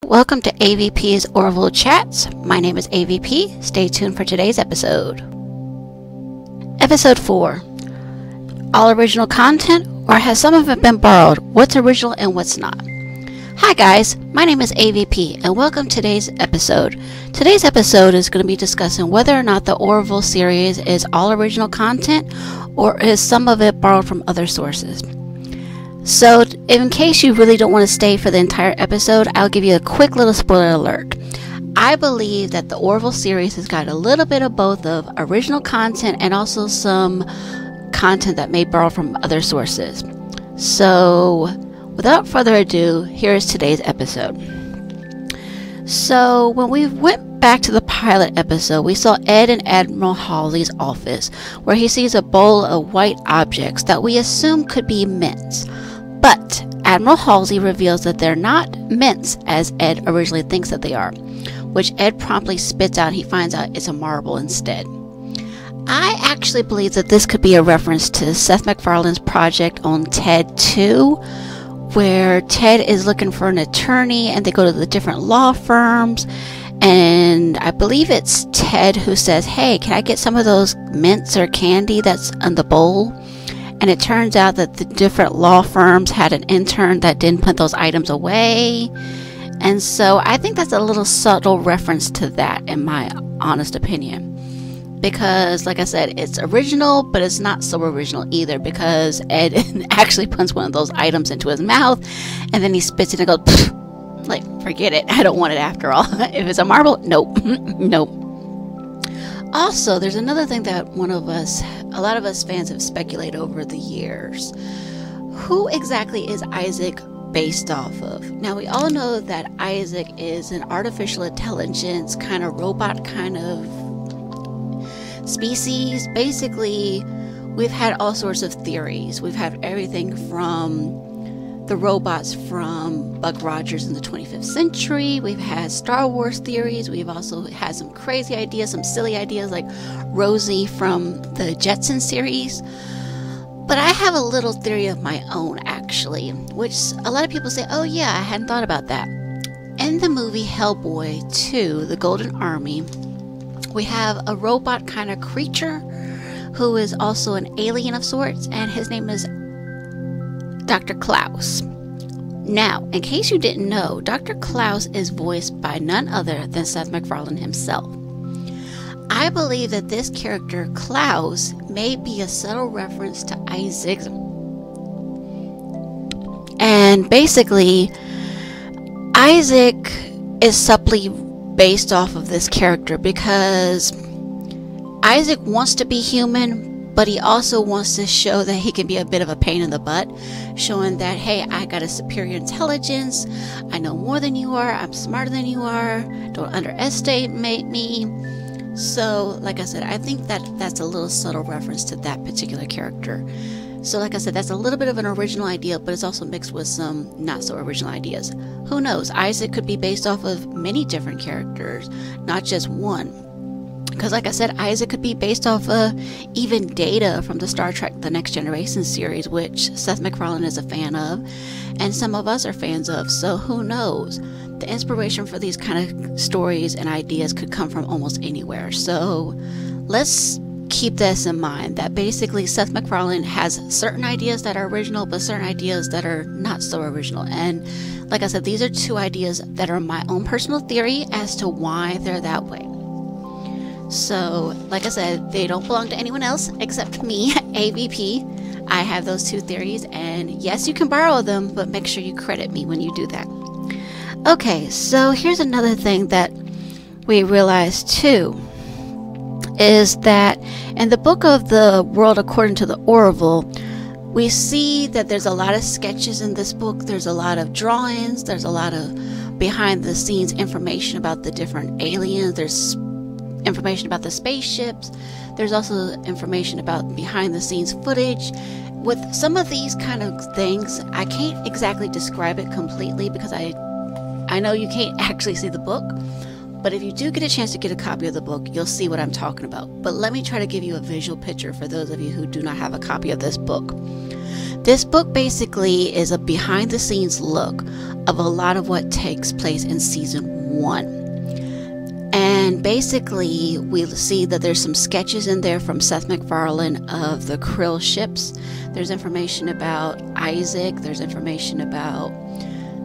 Welcome to AVP's Orville Chats. My name is AVP. Stay tuned for today's episode. Episode 4. All original content, or has some of it been borrowed? What's original and what's not? Hi guys, my name is AVP and welcome to today's episode. Today's episode is going to be discussing whether or not the Orville series is all original content or is some of it borrowed from other sources. So, in case you really don't want to stay for the entire episode, I'll give you a quick little spoiler alert. I believe that the Orville series has got a little bit of both of original content and also some content that may borrow from other sources. So, without further ado, here is today's episode. So, when we went back to the pilot episode, we saw Ed in Admiral Halsey's office, where he sees a bowl of white objects that we assume could be mints. But Admiral Halsey reveals that they're not mints as Ed originally thinks that they are, which Ed promptly spits out. He finds out it's a marble instead. I actually believe that this could be a reference to Seth MacFarlane's project on Ted 2, where Ted is looking for an attorney and they go to the different law firms, and I believe it's Ted who says, "Hey, can I get some of those mints or candy that's in the bowl?" And it turns out that the different law firms had an intern that didn't put those items away. And so I think that's a little subtle reference to that, in my honest opinion. Because, like I said, it's original, but it's not so original either, because Ed actually puts one of those items into his mouth, and then he spits it and goes, "Pfft," like, forget it, I don't want it after all. If it's a marble, nope, nope. Also, there's another thing that a lot of us fans have speculated over the years. Who exactly is Isaac based off of? Now, we all know that Isaac is an artificial intelligence kind of robot kind of species. Basically, we've had all sorts of theories. We've had everything from the robots from Buck Rogers in the 25th century. We've had Star Wars theories. We've also had some crazy ideas, some silly ideas like Rosie from the Jetson series. But I have a little theory of my own, actually, which a lot of people say, "Oh yeah, I hadn't thought about that." In the movie Hellboy 2, The Golden Army, we have a robot kind of creature who is also an alien of sorts, and his name is Dr. Klaus. Now, in case you didn't know, Dr. Klaus is voiced by none other than Seth MacFarlane himself. I believe that this character, Klaus, may be a subtle reference to Isaac. And basically, Isaac is subtly based off of this character because Isaac wants to be human, but he also wants to show that he can be a bit of a pain in the butt, showing that, hey, I got a superior intelligence, I know more than you are, I'm smarter than you are, don't underestimate me. So, like I said, I think that that's a little subtle reference to that particular character. So, like I said, that's a little bit of an original idea, but it's also mixed with some not so original ideas. Who knows? Isaac could be based off of many different characters, not just one. Because, like I said, Isaac could be based off even Data from the Star Trek The Next Generation series, which Seth MacFarlane is a fan of, and some of us are fans of, so who knows? The inspiration for these kind of stories and ideas could come from almost anywhere. So let's keep this in mind, that basically Seth MacFarlane has certain ideas that are original, but certain ideas that are not so original. And like I said, these are two ideas that are my own personal theory as to why they're that way. So, like I said, they don't belong to anyone else except me, AVP. I have those two theories, and yes, you can borrow them, but make sure you credit me when you do that. Okay, so here's another thing that we realized too, is that in the book of The World According to the Orville, we see that there's a lot of sketches in this book, there's a lot of drawings, there's a lot of behind the scenes information about the different aliens, there's information about the spaceships, there's also information about behind the scenes footage. With some of these kind of things, I can't exactly describe it completely because I know you can't actually see the book, but if you do get a chance to get a copy of the book, you'll see what I'm talking about. But let me try to give you a visual picture for those of you who do not have a copy of this book. This book basically is a behind the scenes look of a lot of what takes place in season 1. And basically, we see that there's some sketches in there from Seth MacFarlane of the Krill ships. There's information about Isaac. There's information about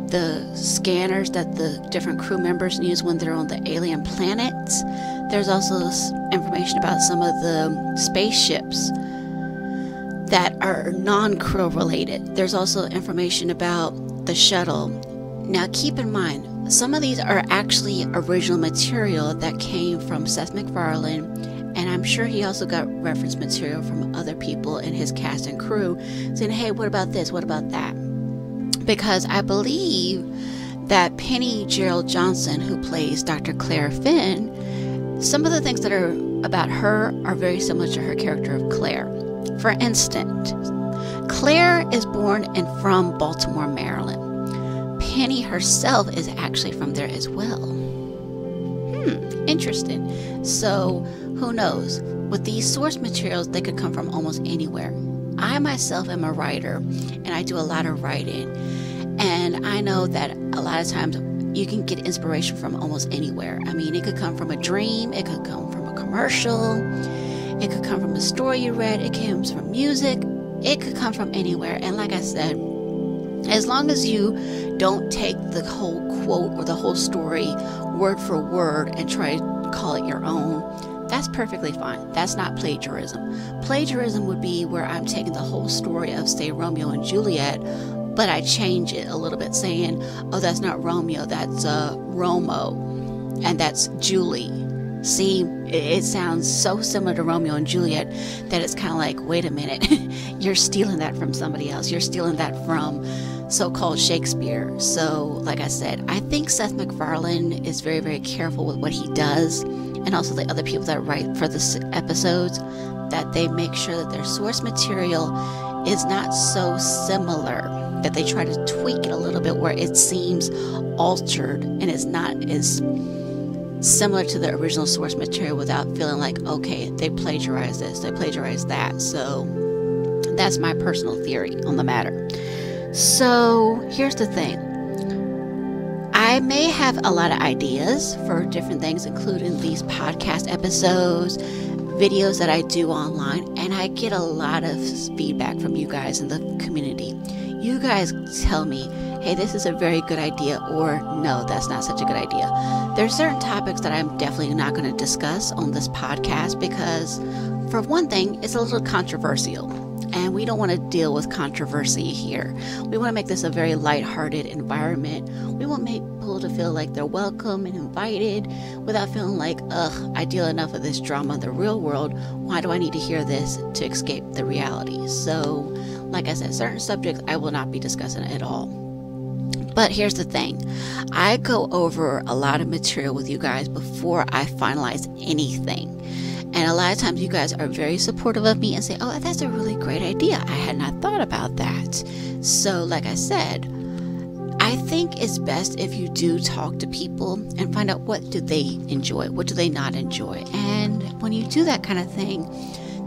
the scanners that the different crew members use when they're on the alien planets. There's also information about some of the spaceships that are non-Krill related. There's also information about the shuttle. Now keep in mind, some of these are actually original material that came from Seth MacFarlane, and I'm sure he also got reference material from other people in his cast and crew saying, hey, what about this? What about that? Because I believe that Penny Gerald Johnson, who plays Dr. Claire Finn, some of the things that are about her are very similar to her character of Claire. For instance, Claire is born and from Baltimore, Maryland. Penny herself is actually from there as well. Interesting. So, who knows? With these source materials, they could come from almost anywhere. I myself am a writer, and I do a lot of writing. And I know that a lot of times you can get inspiration from almost anywhere. I mean, it could come from a dream, it could come from a commercial, it could come from a story you read, it comes from music, it could come from anywhere. And like I said, as long as you don't take the whole quote or the whole story word for word and try to call it your own, that's perfectly fine. That's not plagiarism. Plagiarism would be where I'm taking the whole story of, say, Romeo and Juliet, but I change it a little bit, saying, oh, that's not Romeo, that's Romo, and that's Julie. See, it sounds so similar to Romeo and Juliet that it's kind of like, wait a minute, you're stealing that from somebody else. You're stealing that from so-called Shakespeare. So, like I said, I think Seth MacFarlane is very, very careful with what he does, and also the other people that write for the episodes, that they make sure that their source material is not so similar, that they try to tweak it a little bit where it seems altered and is not as similar to the original source material without feeling like, okay, they plagiarized this, they plagiarized that. So that's my personal theory on the matter. So here's the thing. I may have a lot of ideas for different things, including these podcast episodes, videos that I do online, and I get a lot of feedback from you guys in the community. You guys tell me, hey, this is a very good idea, or no, that's not such a good idea. There's certain topics that I'm definitely not going to discuss on this podcast because, for one thing, it's a little controversial, and we don't want to deal with controversy here. We want to make this a very lighthearted environment. We want people to feel like they're welcome and invited without feeling like, ugh, I deal enough of this drama in the real world. Why do I need to hear this to escape the reality? So, like I said, certain subjects I will not be discussing at all. But here's the thing. I go over a lot of material with you guys before I finalize anything. And a lot of times you guys are very supportive of me and say, oh, that's a really great idea. I had not thought about that. So like I said, I think it's best if you do talk to people and find out what do they enjoy, what do they not enjoy. And when you do that kind of thing,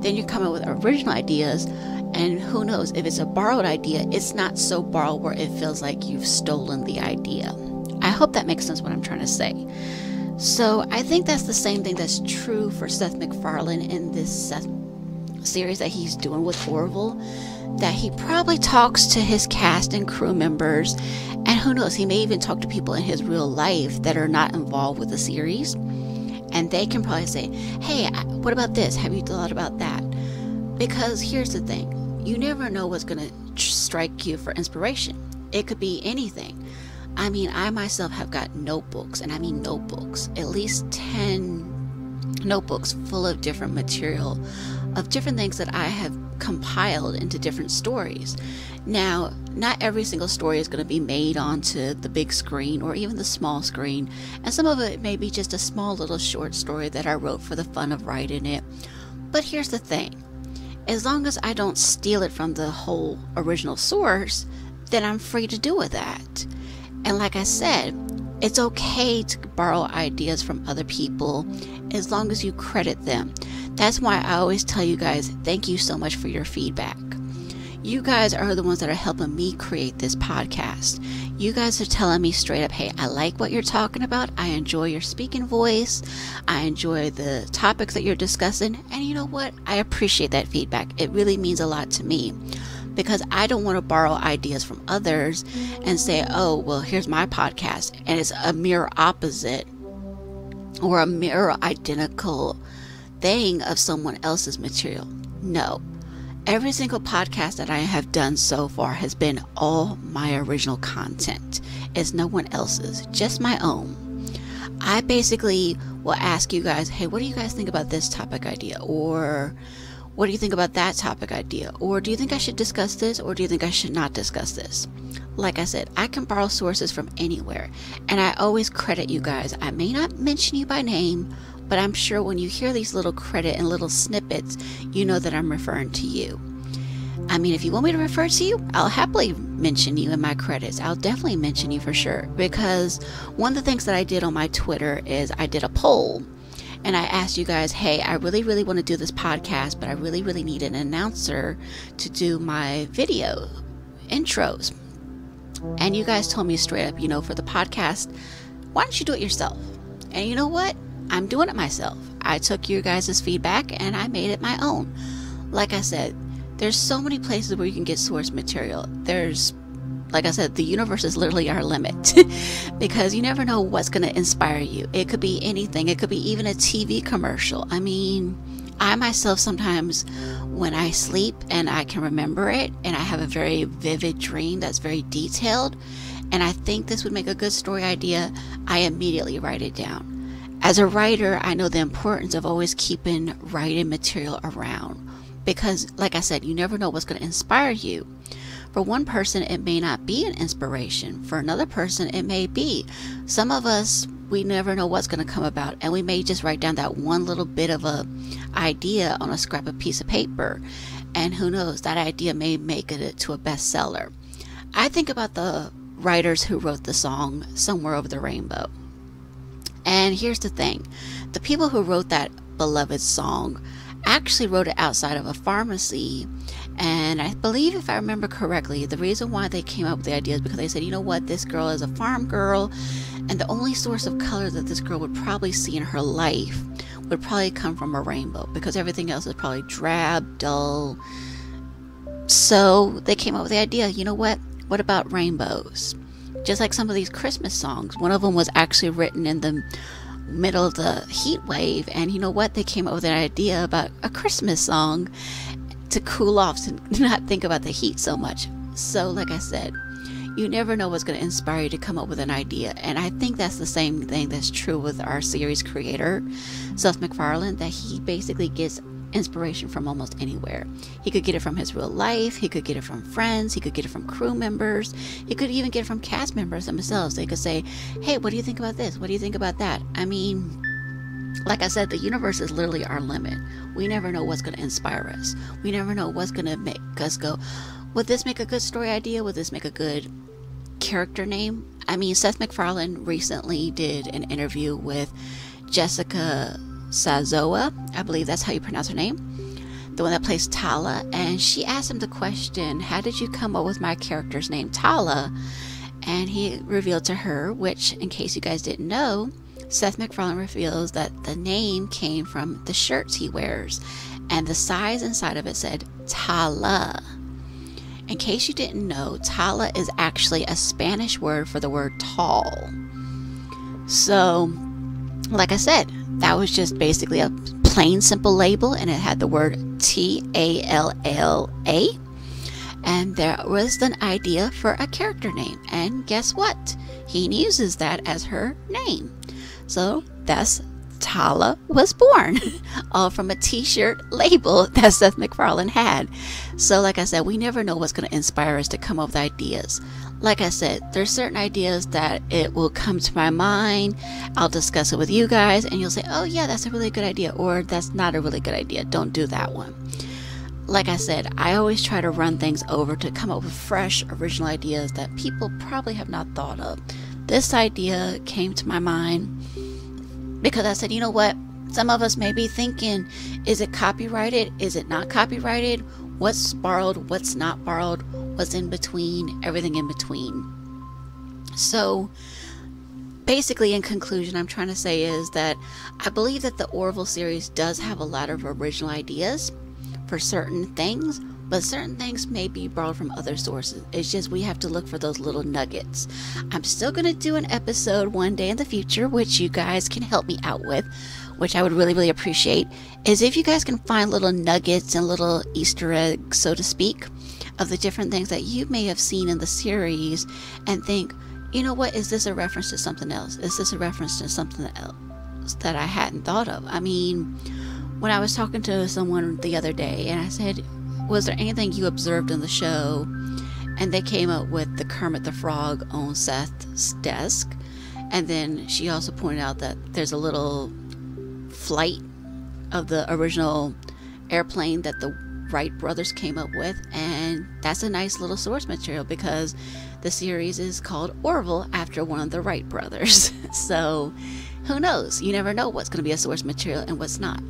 then you come up with original ideas. And who knows, if it's a borrowed idea, it's not so borrowed where it feels like you've stolen the idea. I hope that makes sense what I'm trying to say. So I think that's the same thing that's true for Seth MacFarlane in this series that he's doing with Orville, that he probably talks to his cast and crew members, and who knows, he may even talk to people in his real life that are not involved with the series, and they can probably say, hey, what about this? Have you thought about that? Because here's the thing, you never know what's going to strike you for inspiration. It could be anything. I mean, I myself have got notebooks, and I mean notebooks, at least 10 notebooks full of different material, of different things that I have compiled into different stories. Now, not every single story is going to be made onto the big screen or even the small screen, and some of it may be just a small little short story that I wrote for the fun of writing it. But here's the thing. As long as I don't steal it from the whole original source, then I'm free to do with that. And like I said, it's okay to borrow ideas from other people as long as you credit them. That's why I always tell you guys, thank you so much for your feedback. You guys are the ones that are helping me create this podcast. You guys are telling me straight up, hey, I like what you're talking about. I enjoy your speaking voice. I enjoy the topics that you're discussing. And you know what? I appreciate that feedback. It really means a lot to me, because I don't want to borrow ideas from others and say, oh, well, here's my podcast, and it's a mirror opposite or a mirror identical thing of someone else's material. No. Every single podcast that I have done so far has been all my original content. It's no one else's, just my own. I basically will ask you guys, hey, what do you guys think about this topic idea? Or what do you think about that topic idea? Or do you think I should discuss this? Or do you think I should not discuss this? Like I said, I can borrow sources from anywhere. And I always credit you guys. I may not mention you by name, but I'm sure when you hear these little credit and little snippets, you know that I'm referring to you. I mean, if you want me to refer to you, I'll happily mention you in my credits. I'll definitely mention you for sure. Because one of the things that I did on my Twitter is I did a poll. And I asked you guys, hey, I really, really want to do this podcast, but I really, really need an announcer to do my video intros. And you guys told me straight up, for the podcast, why don't you do it yourself? And you know what? I'm doing it myself. I took your guys' feedback and I made it my own. Like I said, there's so many places where you can get source material. Like I said, the universe is literally our limit because you never know what's going to inspire you. It could be anything. It could be even a TV commercial. I mean, I myself sometimes when I sleep and I can remember it and I have a very vivid dream that's very detailed and I think this would make a good story idea, I immediately write it down. As a writer, I know the importance of always keeping writing material around because, like I said, you never know what's going to inspire you. For one person, it may not be an inspiration. For another person, it may be. Some of us, we never know what's going to come about, and we may just write down that one little bit of a idea on a scrap of piece of paper, and who knows, that idea may make it to a bestseller. I think about the writers who wrote the song Somewhere Over the Rainbow. And here's the thing, the people who wrote that beloved song actually wrote it outside of a pharmacy. And I believe, if I remember correctly, the reason why they came up with the idea is because they said, you know what, this girl is a farm girl, and the only source of color that this girl would probably see in her life would probably come from a rainbow, because everything else is probably drab, dull. So they came up with the idea, you know what about rainbows? Just like some of these Christmas songs. One of them was actually written in the middle of the heat wave, and you know what, they came up with an idea about a Christmas song to cool off, to not think about the heat so much. So like I said, you never know what's going to inspire you to come up with an idea. And I think that's the same thing that's true with our series creator, Seth MacFarlane, that he basically gets inspiration from almost anywhere. He could get it from his real life, he could get it from friends, he could get it from crew members, he could even get it from cast members themselves. They could say, hey, what do you think about this? What do you think about that? I mean, like I said, the universe is literally our limit. We never know what's going to inspire us. We never know what's going to make us go, would this make a good story idea? Would this make a good character name? I mean, Seth MacFarlane recently did an interview with Jessica Sazoa, I believe that's how you pronounce her name, the one that plays Tala, and she asked him the question, how did you come up with my character's name, Tala? And he revealed to her, which, in case you guys didn't know, Seth MacFarlane reveals that the name came from the shirts he wears, and the size inside of it said Tala. In case you didn't know, Tala is actually a Spanish word for the word tall. So, like I said, that was just basically a plain simple label, and it had the word Talla, and there was an idea for a character name, and guess what? He uses that as her name. So that's Tala was born, all from a t-shirt label that Seth MacFarlane had. So like I said, we never know what's going to inspire us to come up with ideas. Like I said, there's certain ideas that it will come to my mind, I'll discuss it with you guys, and you'll say, oh yeah, that's a really good idea, or that's not a really good idea, don't do that one. Like I said, I always try to run things over to come up with fresh, original ideas that people probably have not thought of. This idea came to my mind because I said, you know what? Some of us may be thinking, is it copyrighted? Is it not copyrighted? what's borrowed, what's not borrowed, what's in between, everything in between. So basically, in conclusion, I'm trying to say is that I believe that the Orville series does have a lot of original ideas for certain things, but certain things may be borrowed from other sources. It's just we have to look for those little nuggets. I'm still going to do an episode one day in the future, which you guys can help me out with, which I would really, really appreciate, is if you guys can find little nuggets and little Easter eggs, so to speak, of the different things that you may have seen in the series and think, you know what, is this a reference to something else? Is this a reference to something else that I hadn't thought of? I mean, when I was talking to someone the other day and I said, was there anything you observed in the show? And they came up with the Kermit the Frog on Seth's desk. And then she also pointed out that there's a little flight of the original airplane that the Wright brothers came up with, and that's a nice little source material because the series is called Orville after one of the Wright brothers. So who knows, you never know what's going to be a source material and what's not.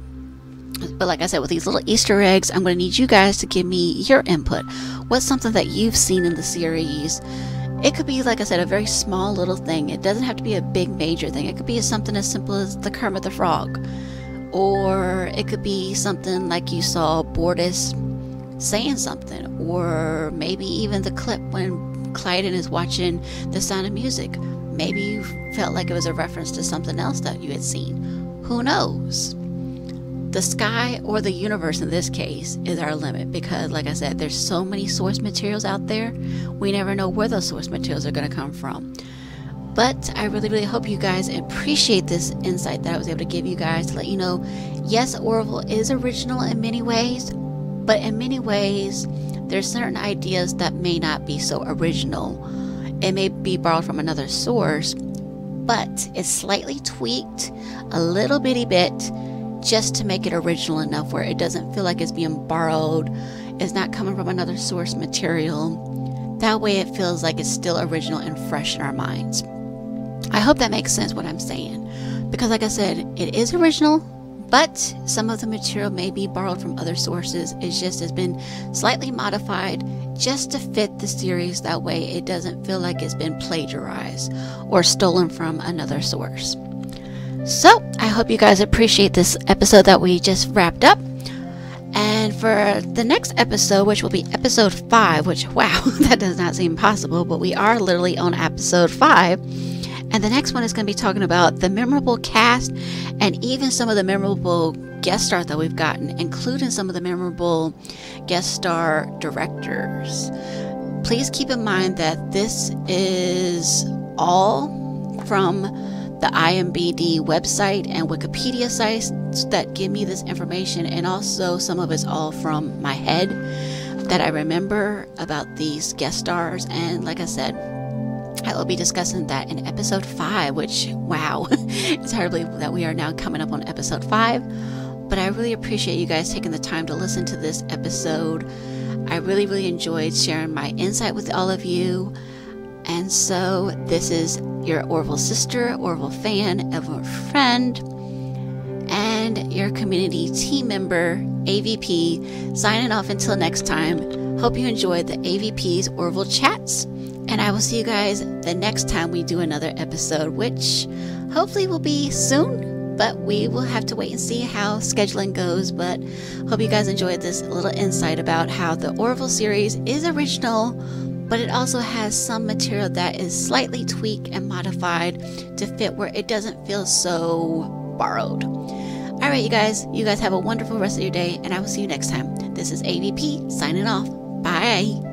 But like I said, with these little Easter eggs, I'm going to need you guys to give me your input. What's something that you've seen in the series? It could be, like I said, a very small little thing. It doesn't have to be a big major thing. It could be something as simple as the Kermit the Frog. Or it could be something like you saw Bortus saying something. Or maybe even the clip when Clyden is watching The Sound of Music. Maybe you felt like it was a reference to something else that you had seen. Who knows? The sky, or the universe in this case, is our limit because, like I said, there's so many source materials out there. We never know where those source materials are going to come from. But I really, really hope you guys appreciate this insight that I was able to give you guys to let you know, yes, Orville is original in many ways, but in many ways, there's certain ideas that may not be so original. It may be borrowed from another source, but it's slightly tweaked a little bitty bit just to make it original enough where it doesn't feel like it's being borrowed, it's not coming from another source material. That way it feels like it's still original and fresh in our minds. I hope that makes sense what I'm saying, because like I said, it is original, but some of the material may be borrowed from other sources. It just has been slightly modified just to fit the series. That way it doesn't feel like it's been plagiarized or stolen from another source. So I hope you guys appreciate this episode that we just wrapped up. And for the next episode, which will be episode 5, which, wow, that does not seem possible, but we are literally on episode 5. And the next one is going to be talking about the memorable cast and even some of the memorable guest stars that we've gotten, including some of the memorable guest star directors. Please keep in mind that this is all from the IMDb website and Wikipedia sites that give me this information, and also some of it's all from my head that I remember about these guest stars. And like I said, I will be discussing that in episode 5, which, wow, it's hard to believe that we are now coming up on episode 5. But I really appreciate you guys taking the time to listen to this episode. I really, really enjoyed sharing my insight with all of you. And so this is your Orville sister, Orville fan, Orville friend, and your community team member, AVP, signing off until next time. Hope you enjoyed the AVP's Orville Chats. And I will see you guys the next time we do another episode, which hopefully will be soon, but we will have to wait and see how scheduling goes. But hope you guys enjoyed this little insight about how the Orville series is original, but it also has some material that is slightly tweaked and modified to fit where it doesn't feel so borrowed. All right, you guys have a wonderful rest of your day, and I will see you next time. This is AVP signing off. Bye.